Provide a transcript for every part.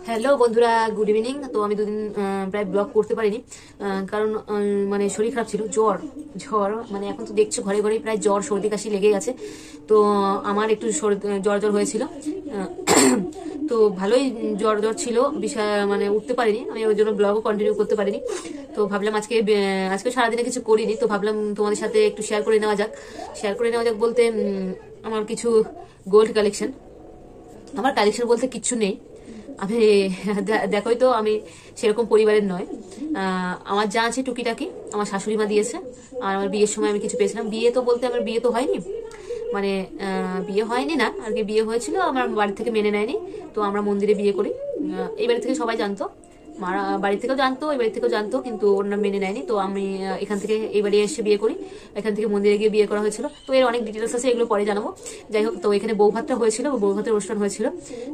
Hello বন্ধুরা, good evening. তো আমি দুদিন প্রায় ব্লগ করতে পারিনি, কারণ মানে শরীর খারাপ ছিল। জ্বর জ্বর মানে এখন তো দেখছো ঘরে ঘরে প্রায় জ্বর সর্দি কাশি লেগেই আছে। তো আমার একটু জ্বর জ্বর হয়েছিল। তো ভালোই জ্বর জ্বর ছিল, বিষয় মানে উঠতে পারিনি আমি, ওই জন্য ব্লগও কন্টিনিউ করতে পারিনি। তো ভাবলাম আজকে সারাদিনে কিছু করিনি, তো ভাবলাম তোমাদের সাথে একটু শেয়ার করে নেওয়া যাক বলতে আমার কিছু গোল্ড কালেকশন। আমার কালেকশন বলতে কিচ্ছু নেই। আমি দেখোই তো আমি সেরকম পরিবারের নয়। আমার যা আছে টুকিটাকি আমার শাশুড়ি মা দিয়েছে। আর আমার বিয়ের সময় আমি কিছু পেয়েছিলাম। বিয়ে তো বলতে আমার বিয়ে তো হয়নি, মানে বিয়ে হয়নি না আর কি, বিয়ে হয়েছিল, আমার বাড়ি থেকে মেনে নেয়নি। তো আমরা মন্দিরে বিয়ে করি। এই বাড়ি থেকে সবাই জানতো, মারা বাড়ি থেকেও জানতো, এই বাড়ি থেকেও জানতো, কিন্তু ওরা মেনে নেয়নি। তো আমি এখান থেকে এই বাড়ি এসে বিয়ে করি। এখান থেকে মন্দিরে গিয়ে বিয়ে করা হয়েছিল। তো এর অনেক ডিটেলস আছে, এগুলো পরে জানাবো। যাই হোক, তো এখানে বৌভাতটা হয়েছিল, বৌভাতের অনুষ্ঠান হয়েছিল।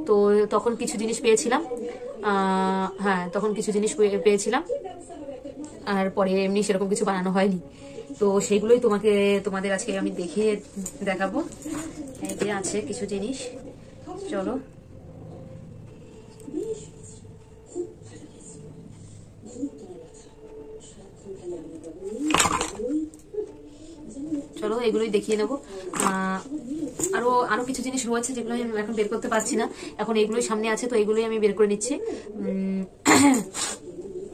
তো তখন কিছু জিনিস পেয়েছিলাম। হ্যাঁ, তখন কিছু জিনিস পেয়েছিলাম। আর পরে এমনি সেরকম কিছু বানানো হয়নি। তো সেইগুলোই তোমাদের আজকে আমি দেখিয়ে দেখাবো। এই যে আছে কিছু জিনিস, চলো। চলো এগুলোই দেখিয়ে নেবো। আরো আরো কিছু জিনিস রয়েছে যেগুলো আমি এখন বের করতে পারছি না, এখন এগুলোই সামনে আছে, তো এগুলোই আমি বের করে নিচ্ছি।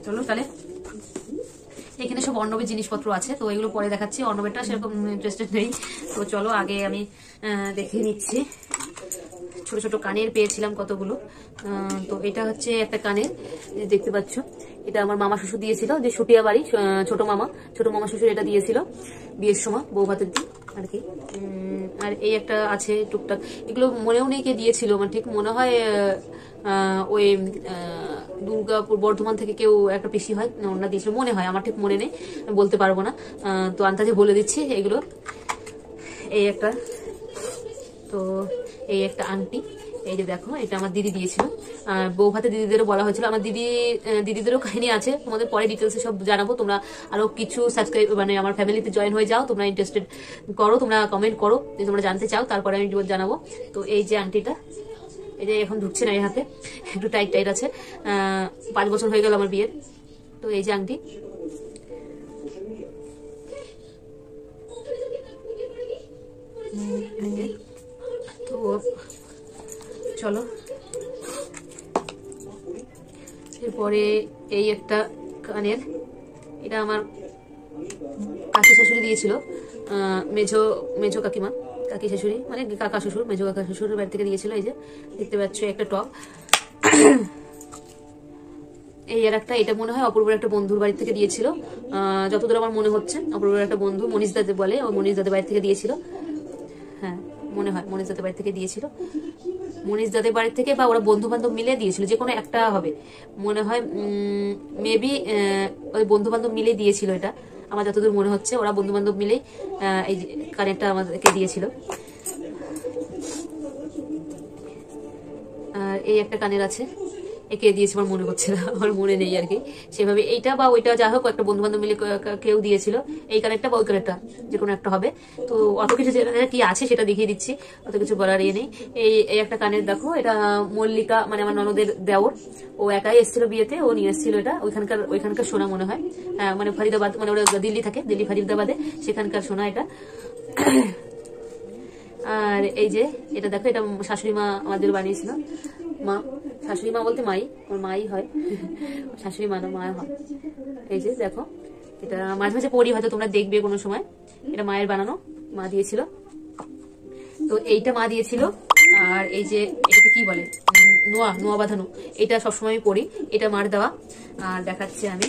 চলো তাহলে, এখানে সব অর্ণবের জিনিসপত্র আছে, তো এগুলো পরে দেখাচ্ছি। অর্ণবেরটা সেরকম ইন্টারেস্টেড নেই, তো চলো আগে আমি দেখিয়ে নিচ্ছি। ছোট ছোট কানের পেয়েছিলাম কতগুলো। তো এটা হচ্ছে একটা কানের, দেখতে পাচ্ছ। এটা আমার মামা শ্বশুর দিয়েছিল, যে সুটিয়া বাড়ি, ছোট মামা শ্বশুর এটা দিয়েছিল বিয়ের সময়, বউ ভাতের দিন আর কি। আর এই একটা আছে টুকটাক, এগুলো মনেও নেই কে দিয়েছিল, আমার ঠিক মনে হয় ওই দুর্গাপুর বর্ধমান থেকে কেউ একটা পিসি হয় ওনারা দিয়েছিল মনে হয়, আমার ঠিক মনে নেই, বলতে পারবো না। তো আন্দাজে বলে দিচ্ছি এগুলো। এই একটা, তো এই একটা আংটি, এই যে দেখো, এটা আমার দিদি দিয়েছিল। বউ ভাতে দিদিদেরও বলা হয়েছিল, আমার দিদিদেরও কাহিনী আছে, তোমাদের পরে ডিটেলসে সব জানাবো। তোমরা আরো কিছু সাবস্ক্রাইব মানে আমার ফ্যামিলিতে জয়েন হয়ে যাও, তোমরা ইন্টারেস্টেড করো, তোমরা কমেন্ট করো যে তোমরা জানতে চাও, তারপরে আমি জানাবো। তো এই যে আংটিটা, এই যে এখন ঢুকছে না এই হাতে, একটু টাইট টাইট আছে। 5 বছর হয়ে গেল আমার বিয়ের। তো এই যে আংটি, তো চলো এরপরে এই একটা কানের, এটা আমার কাকি শাশুড়ি দিয়েছিল, মেজো কাকিমা, কাকি শাশুড়ি মানে কাকা শ্বশুর, মেজো কাকা শ্বশুরের বাড়ি থেকে দিয়েছিল। এই যে দেখতে পাচ্ছ একটা টপ। এই আর একটা, এটা মনে হয় অপূর্বের একটা বন্ধুর বাড়ি থেকে দিয়েছিল, যতদূর আমার মনে হচ্ছে। অপূর্বের একটা বন্ধু, মনীষ দাদে বলে, ও মনীষ দাদের বাড়ি থেকে দিয়েছিল। হ্যাঁ মনে হয় মনীষ দাদের বাড়ি থেকে দিয়েছিল, মনীষ দাদের বাড়ি থেকে, বা ওরা বন্ধু বান্ধব মিলে দিয়েছিল, যে কোনো একটা হবে মনে হয়। মেবি ওই বন্ধু বান্ধব মিলে দিয়েছিল এটা, আমার যতদূর মনে হচ্ছে। ওরা বন্ধু বান্ধব মিলেই এই কানেরটা আমাদেরকে দিয়েছিল। আর এই একটা কানের আছে, একে দিয়েছে আমার মনে করছে না, আমার মনে নেই আর কি সেভাবে। এইটা বা ওইটা যা হোক, একটা বন্ধু বান্ধব মিলে কেউ দিয়েছিল এই কানেরটা বা ওই কানেরটা, যে কোনো একটা হবে। তো অত কিছু কি আছে সেটা দেখিয়ে দিচ্ছি, অত কিছু বলার ইয়ে নেই। এই একটা কানের দেখো, এটা মল্লিকা মানে আমার ননদের দেওর, ও একাই এসেছিল বিয়েতে, ও নিয়ে এসেছিল এটা, ওইখানকার সোনা মনে হয়। হ্যাঁ মানে ফরিদাবাদ, মানে ওরা দিল্লি থাকে, দিল্লি ফরিদাবাদে, সেখানকার সোনা এটা। আর এই যে এটা দেখো, এটা শাশুড়ি মা আমাদের বানিয়েছিল। শাশুড়ি মা বলতে মাই, ওর মাই হয়, শাশুড়ি মা না, মা হয়। এই যে দেখো, এটা মাঝে মাঝে পড়ি, হয়তো তোমরা দেখবে কোনো সময়। এটা মায়ের বানানো, মা দিয়েছিল। তো এইটা মা দিয়েছিল। আর এই যে এটাকে কি বলে, নোয়া বাঁধানো, এটা সবসময় আমি পড়ি, এটা মার দেওয়া। আর দেখাচ্ছি আমি।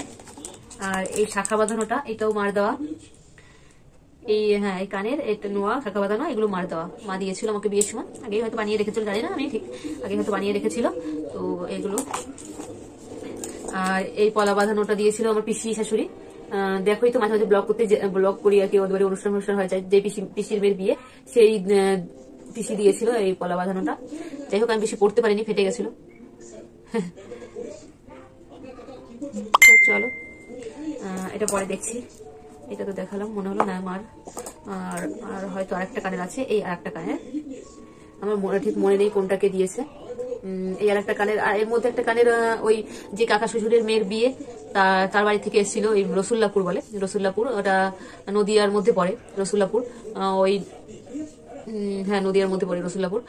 আর এই শাখা বাঁধানোটা, এটাও মার দেওয়া। এই হ্যাঁ, এই কানের একটা নোয়া শাখা বাঁধানো, এগুলো মার দেওয়া, মা দিয়েছিল আমাকে বিয়ের সময়। আগে হয়তো বানিয়ে রেখেছিল, জানি না আমি ঠিক, আগে হয়তো বানিয়ে রেখেছিল। তো এগুলো। আর এই পলা বাঁধানোটা দিয়েছিল আমার পিসি শাশুড়ি। দেখোই তো মাঝে মাঝে ব্লগ করি আর কি, ওদের বাড়ি অনুষ্ঠান হয়ে যায়, যে পিসির মেয়ের বিয়ে, সেই পিসি দিয়েছিল এই পলা বাঁধানোটা। যাই হোক, আমি বেশি পড়তে পারিনি, ফেটে গেছিল। চলো এটা পরে দেখছি। এটা তো দেখালাম, মনে হলো না আমার। আর হয়তো আরেকটা কানের আছে, এই আরেকটা কানের, আমার ঠিক মনে নেই কোনটাকে দিয়েছে। এই আর একটা কানের, আর এর মধ্যে একটা কানের ওই যে কাকা শ্বশুরের মেয়ের বিয়ে তার বাড়ি থেকে এসেছিল, ওই রসুল্লাপুর বলে, রসুল্লাপুর, ওটা নদিয়ার মধ্যে পড়ে রসুল্লাপুর, ওই হ্যাঁ নদিয়ার মধ্যে পড়ে রসুল্লাপুর,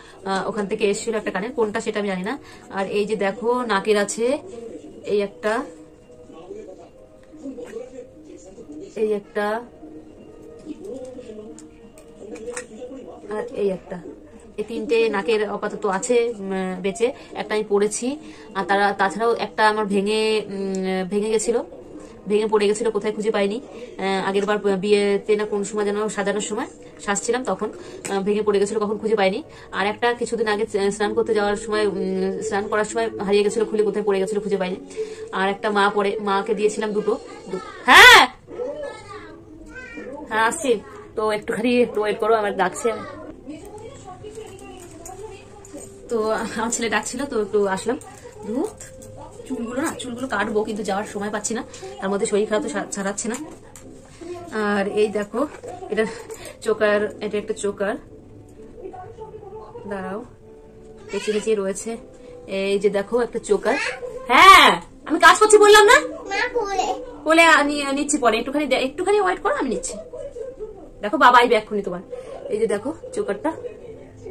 ওখান থেকে এসেছিল একটা কানের, কোনটা সেটা আমি জানি না। আর এই যে দেখো নাকের আছে এই একটা, এই একটা, আর এই একটা, এই তিনটে নাকের আপাতত আছে বেঁচে, একটা আমি পড়েছি। আর তাছাড়াও একটা আমার ভেঙে গেছিল, ভেঙে পড়ে গেছিল, কোথায় খুঁজে পাইনি। আগের বার বিয়েতে না কোন সময় যেন সাজানোর সময় সাজছিলাম তখন ভেঙে পড়ে গেছিল, কখন খুঁজে পাইনি। আর একটা কিছুদিন আগে স্নান করতে যাওয়ার সময়, স্নান করার সময় হারিয়ে গেছিল, খুলে কোথায় পড়ে গেছিল খুঁজে পাইনি। আর একটা মাকে দিয়েছিলাম দুটো। হ্যাঁ হ্যাঁ আসছি, তো একটুখানি ওয়েট করো, আমার ডাকছে। তো আমার ছেলে ডাকছিল, তো একটু আসলাম। ধুত, চুলগুলো কাটবো, কিন্তু যাওয়ার সময় পাচ্ছি না, তার মধ্যে শরীর খারাপ তো ছাড়াচ্ছে না। আর এই দেখো এটা চোকার, এটা একটা চোকার, দাঁড়াও পেঁচিয়ে পেঁচিয়ে রয়েছে। এই যে দেখো একটা চোকার। হ্যাঁ আমি কাজ করছি বললাম না, কোলে নিচ্ছি, পরে একটুখানি ওয়েট করো, আমি নিচ্ছি। দেখো বাবা আইবে এক্ষুনি তোমার। এই যে দেখো চোকারটা,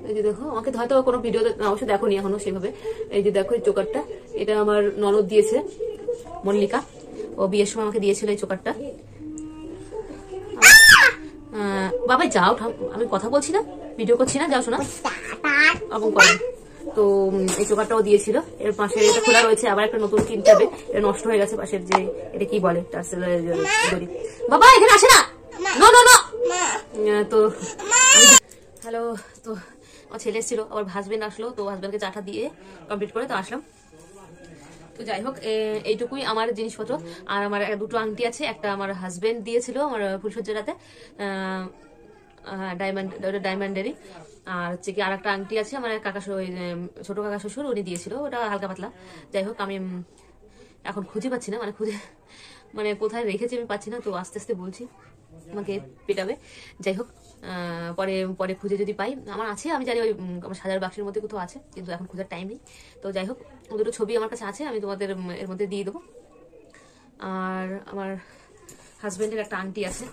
এই যে দেখো, আমাকে হয়তো কোনো ভিডিও অবশ্য দেখোনি এখনো সেভাবে। এই যে দেখো এই চোকারটা, এটা আমার ননদ দিয়েছে, মল্লিকা, ও বিয়ের সময় আমাকে দিয়েছিল এই চোকারটা। বাবা যাও, আমি কথা বলছি না, ভিডিও করছি না, যাও শোনা এরকম করে। তো এই চোকারটাও দিয়েছিল। এর পাশে এটা খোলা রয়েছে, আবার একটা নতুন কিনতে হবে, এটা নষ্ট হয়ে গেছে পাশের যে, এটা কি বলে টার্সেলের দড়ি। বাবা এখানে আসে না, নো নো নো। তো হ্যালো, তো আমার ছেলে এসেছিল, আবার হাজবেন্ড আসলো, তো হাজবেন্ডকে চাটা দিয়ে কমপ্লিট করে তো আসলাম। তো যাই হোক এইটুকুই আমার জিনিসপত্র। আর আমার দুটো আংটি আছে, একটা আমার হাজবেন্ড দিয়েছিল আমার ফুলসজ্জার রাতে, ডায়মন্ডেরই। আর হচ্ছে কি আর একটা আংটি আছে আমার ছোট কাকা শ্বশুর, উনি দিয়েছিল, ওটা হালকা পাতলা। যাই হোক আমি এখন খুঁজে পাচ্ছি না, মানে কোথায় রেখেছি আমি পাচ্ছি না, তো আস্তে আস্তে বলছি, আমাকে পেটাবে। যাই হোক পরে পরে খুঁজে যদি পাই, আমার আছে, আমি জানি ওই আমার সাজার বাক্সের মধ্যে কোথাও আছে, কিন্তু এখন খোঁজার টাইম নেই। তো যাই হোক দুটো ছবি আমার কাছে আছে, আমি তোমাদের এর মধ্যে দিয়ে দেবো। আর আমার হাজবেন্ডের একটা আংটি আছে,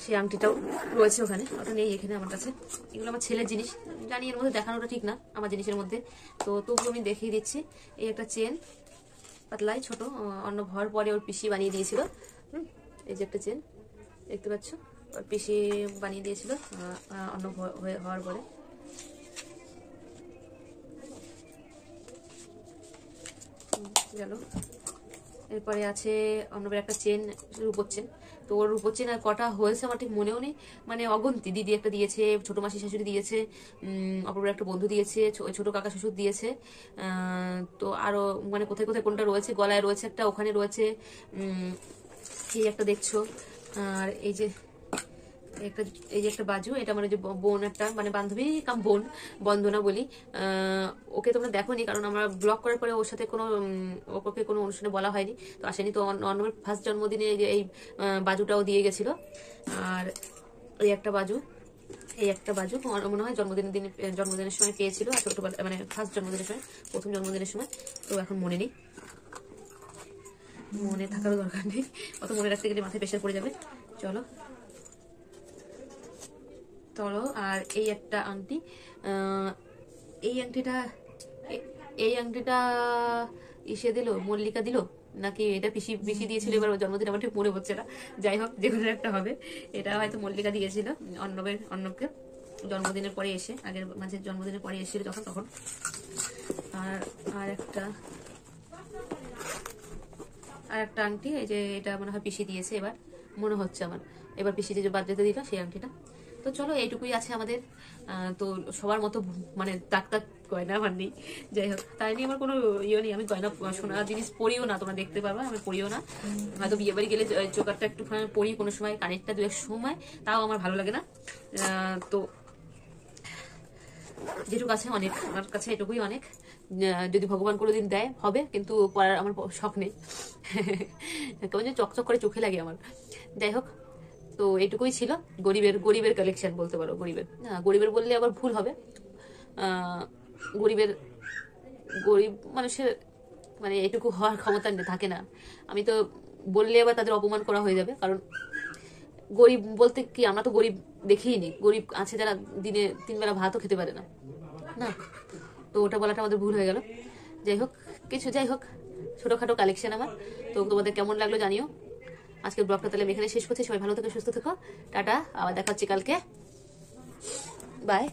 সেই আংটিটাও রয়েছে ওখানে, ওটা নেই এখানে আমার কাছে। এগুলো আমার ছেলের জিনিস, জানি এর মধ্যে দেখানোটা ঠিক না আমার জিনিসের মধ্যে, তো তবু আমি দেখিয়ে দিচ্ছি। এই একটা চেন, পাতলাই ছোট, অন্য ভর পরে ওর পিসি বানিয়ে দিয়েছিল। এই যে একটা চেন দেখতে পাচ্ছ, ওর পিসি বানিয়ে দিয়েছিল অন্য হওয়ার পরে। গেল, এরপরে আছে অন্যবার একটা চেন, রূপোর চেন। তো ওর রূপোর চেন আর কটা হয়েছে আমার ঠিক মনেও নেই, মানে অগন্তি। দিদি একটা দিয়েছে, ছোট মাসি শাশুড়ি দিয়েছে, অপর একটা বন্ধু দিয়েছে, ছোট কাকা শ্বশুর দিয়েছে, তো আরো মানে কোথায় কোথায় কোনটা রয়েছে, গলায় রয়েছে একটা, ওখানে রয়েছে এই একটা দেখছো। আর এই যে একটা বাজু, এটা আমার যে বোন একটা, মানে বান্ধবী কাম বোন, বন্দনা বলি, ওকে তোমরা দেখোনি কারণ আমরা ব্লগ করার পরে ওর সাথে ওকে কোনো অনুষ্ঠানে বলা হয়নি, তো আসেনি। তো অন্যের ফার্স্ট জন্মদিনে এই বাজুটাও দিয়ে গেছিল। আর এই একটা বাজু মনে হয় জন্মদিনের সময় পেয়েছিল, ছোটবেলা মানে ফার্স্ট জন্মদিনের সময়, প্রথম জন্মদিনের সময়। তো এখন মনে নেই, মনে থাকারও দরকার নেই, অত মনে রাখতে গেলে মাথায় প্রেশার পড়ে যাবে। চলো। আর এই একটা আংটি, এই আংটিটা ইসে দিল, মল্লিকা দিল নাকি এটা পিসি দিয়েছিল, এবার জন্মদিন আমার ঠিক মনে হচ্ছে না। যাই হোক যে কোনো একটা হবে, এটা হয়তো মল্লিকা দিয়েছিল অর্ণবকে জন্মদিনের পরে এসে, আগের মাঝে জন্মদিনের পরে এসেছিল তখন। আর একটা আংটি, এই যে এটা মনে হয় পিসি দিয়েছে, এবার মনে হচ্ছে আমার, এবার পিসি যে বাদ যেতে দিল সেই আংটিটা। তো চলো এইটুকুই আছে আমাদের। তো সবার মতো মানে তাক গয়না আমার নেই, যাই হোক তাই নিয়ে আমার কোনো ইয়ে নেই। আমি গয়না সোনার জিনিস পরিও না, তোমরা দেখতে পারবা আমি পরিও না। হয়তো বিয়ে বাড়ি গেলে চোকারটা একটুখানি পরি কোনো সময়, কানেরটা 2-1 সময়, তাও আমার ভালো লাগে না। তো যেটুকু আছে অনেক, আমার কাছে এটুকুই অনেক। যদি ভগবান কোনোদিন দেয় হবে, কিন্তু পড়ার আমার শখ নেই, কেমন যে চকচক করে চোখে লাগে আমার। যাই হোক তো এটুকুই ছিল গরিবের কালেকশন বলতে পারো, গরিবের বললে আবার ভুল হবে, গরিবের গরিব মানুষের মানে এটুকু হওয়ার ক্ষমতা থাকে না। আমি তো বললে আবার তাদের অপমান করা হয়ে যাবে, কারণ গরিব বলতে কি, আমরা তো গরিব দেখেই নি, গরিব আছে যারা দিনে 3 বেলা ভাতও খেতে পারে না, না। তো ওটা বলাটা আমাদের ভুল হয়ে গেল। যাই হোক ছোটখাটো কালেকশন আমার। তো তোমাদের কেমন লাগলো জানিও। আজকের ব্লগটা তাহলে আমি এখানে শেষ করছি। সবাই ভালো থেকো, সুস্থ থেকো, টাটা, আবার দেখা হচ্ছে কালকে, বাই।